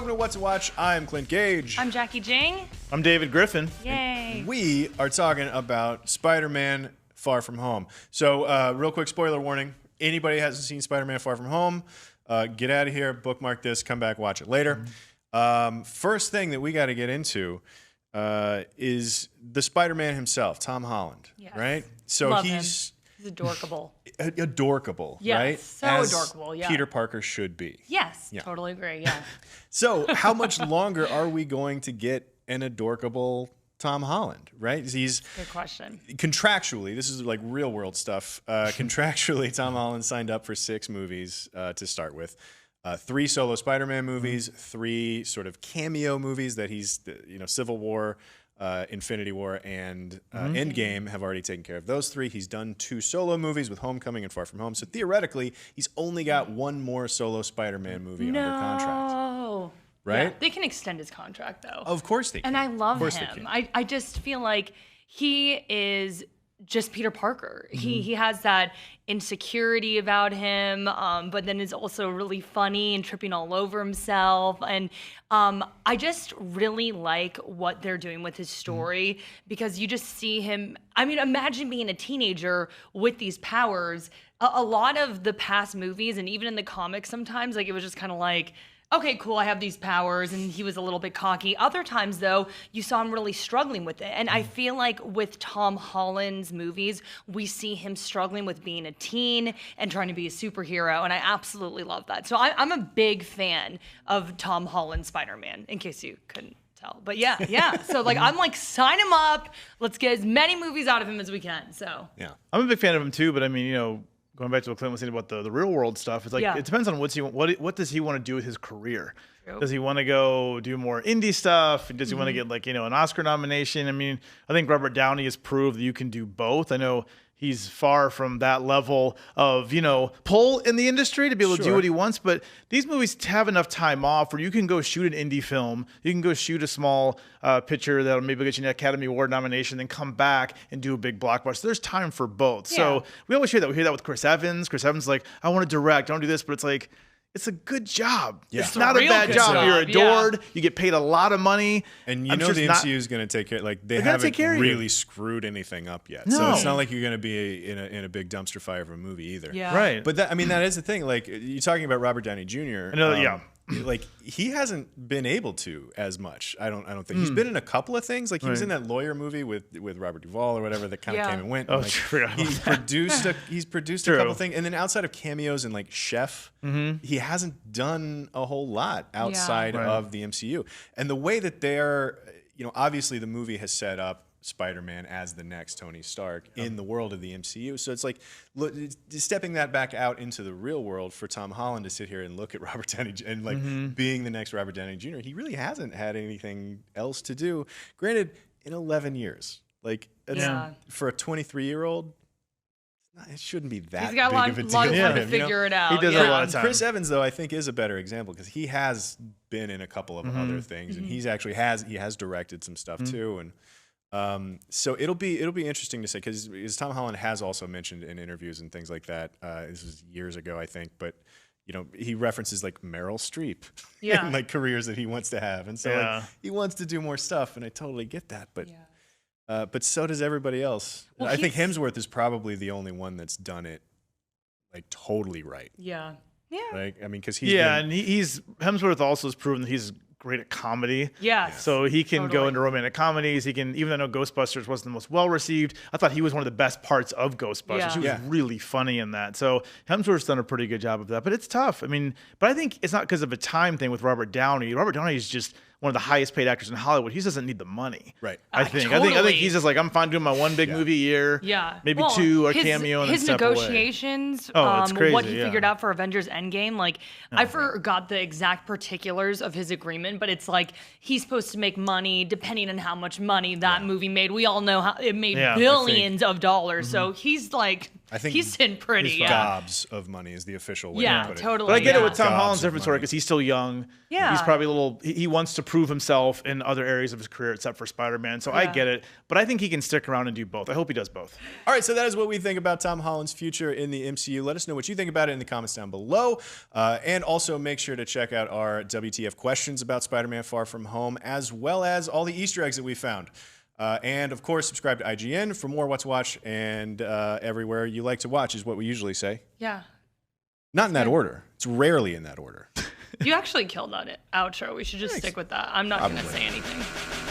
welcome to What to Watch. I'm Clint Gage. I'm Jackie Jing. I'm David Griffin. Yay. We are talking about Spider-Man Far From Home. So, real quick spoiler warning. Anybody hasn't seen Spider-Man Far From Home, get out of here, bookmark this, come back, watch it later. First thing that we got to get into is the Spider-Man himself, Tom Holland, right? So Love he's adorkable. Adorkable, Yes, right? so As adorable, yeah. Peter Parker should be. Yes, totally agree, yeah. So how much longer are we going to get an adorkable Tom Holland, right? He's Good question. Contractually, this is like real world stuff. Contractually, Tom Holland signed up for 6 movies to start with. 3 solo Spider-Man movies, 3 sort of cameo movies that he's, Civil War, Infinity War, and Endgame have already taken care of those 3. He's done 2 solo movies with Homecoming and Far From Home. So theoretically, he's only got 1 more solo Spider-Man movie under contract. Right? Yeah, they can extend his contract, though. Of course they can. And I love him. I just feel like he is just Peter Parker. He has that insecurity about him, but then is also really funny and tripping all over himself. And I just really like what they're doing with his story because you just see him. I mean, imagine being a teenager with these powers. A lot of the past movies and even in the comics sometimes, like it was just kind of like, okay, cool, I have these powers, and he was a little bit cocky. Other times, though, you saw him really struggling with it. And I feel like with Tom Holland's movies, we see him struggling with being a teen and trying to be a superhero, and I absolutely love that. So I'm a big fan of Tom Holland's Spider-Man, in case you couldn't tell. But yeah. So, like, I'm like, sign him up. Let's get as many movies out of him as we can. So yeah. I'm a big fan of him, too, but I mean, going back to what Clint was saying about the real world stuff, it's like it depends on what does he want to do with his career. True. Does he want to go do more indie stuff? Does he want to get an Oscar nomination? I mean, I think Robert Downey has proved that you can do both. I know he's far from that level of, pull in the industry to be able to do what he wants. But these movies have enough time off where you can go shoot an indie film. You can go shoot a small picture that'll maybe get you an Academy Award nomination, then come back and do a big blockbuster. There's time for both. Yeah. So we always hear that. We hear that with Chris Evans. Chris Evans is like, I want to direct. I want to do this. But it's like, it's a good job. Yeah. It's not a bad job. You're adored. You get paid a lot of money. And the MCU is going to take care. Like they haven't really screwed anything up yet. No. So it's not like you're going to be in a big dumpster fire of a movie either. Yeah. Right. But that is the thing. Like you're talking about Robert Downey Jr. I know. Like he hasn't been able to as much. I don't think he's been in a couple of things. Like he was in that lawyer movie with Robert Duvall or whatever that kind of came and went. Oh, like, true. He's produced a couple things, and then outside of cameos and like Chef, he hasn't done a whole lot outside of the MCU. And the way that they're, obviously the movie has set up Spider-Man as the next Tony Stark in the world of the MCU. So it's like stepping that back out into the real world for Tom Holland to sit here and look at Robert Downey and like being the next Robert Downey Jr. He really hasn't had anything else to do. Granted, in 11 years, like for a 23-year-old, it shouldn't be that big of a deal for him. To figure it out. He does a lot of time. Chris Evans, though, I think is a better example because he has been in a couple of other things, and he has directed some stuff too, and. So it'll be interesting to say because Tom Holland has also mentioned in interviews and things like that. This was years ago, I think, but he references like Meryl Streep and like careers that he wants to have, and so like, he wants to do more stuff, and I totally get that. But so does everybody else. Well, I think Hemsworth is probably the only one that's done it like totally right. Yeah. Like I mean, because he's Hemsworth also has proven that he's great at comedy. Yeah. So he can go into romantic comedies. He can, even though I know Ghostbusters wasn't the most well received, I thought he was one of the best parts of Ghostbusters. Yeah. He was really funny in that. So Hemsworth's done a pretty good job of that. But it's tough. I mean, but I think it's not because of a time thing with Robert Downey. Robert Downey is just one of the highest paid actors in Hollywood. He doesn't need the money. Right. I think he's just like, I'm fine doing my one big movie a year. Yeah. Maybe 2 or cameo and then step away. His negotiations, it's crazy, what he figured out for Avengers Endgame, like I forgot the exact particulars of his agreement, but it's like he's supposed to make money depending on how much money that movie made. We all know how it made billions of dollars. So he's like I think he's in pretty gobs of money is the official way to put it. Totally. But I get it with Tom Holland's different story because he's still young. Yeah. He's probably a little, he wants to prove himself in other areas of his career except for Spider-Man. So I get it. But I think he can stick around and do both. I hope he does both. All right, so that is what we think about Tom Holland's future in the MCU. Let us know what you think about it in the comments down below. And also make sure to check out our WTF questions about Spider-Man Far From Home, as well as all the Easter eggs that we found. And of course, subscribe to IGN for more What's Watch, and everywhere you like to watch is what we usually say. Yeah. Not in that order. It's rarely in that order. You actually killed on it. Outro. We should just stick with that. I'm not going to say anything.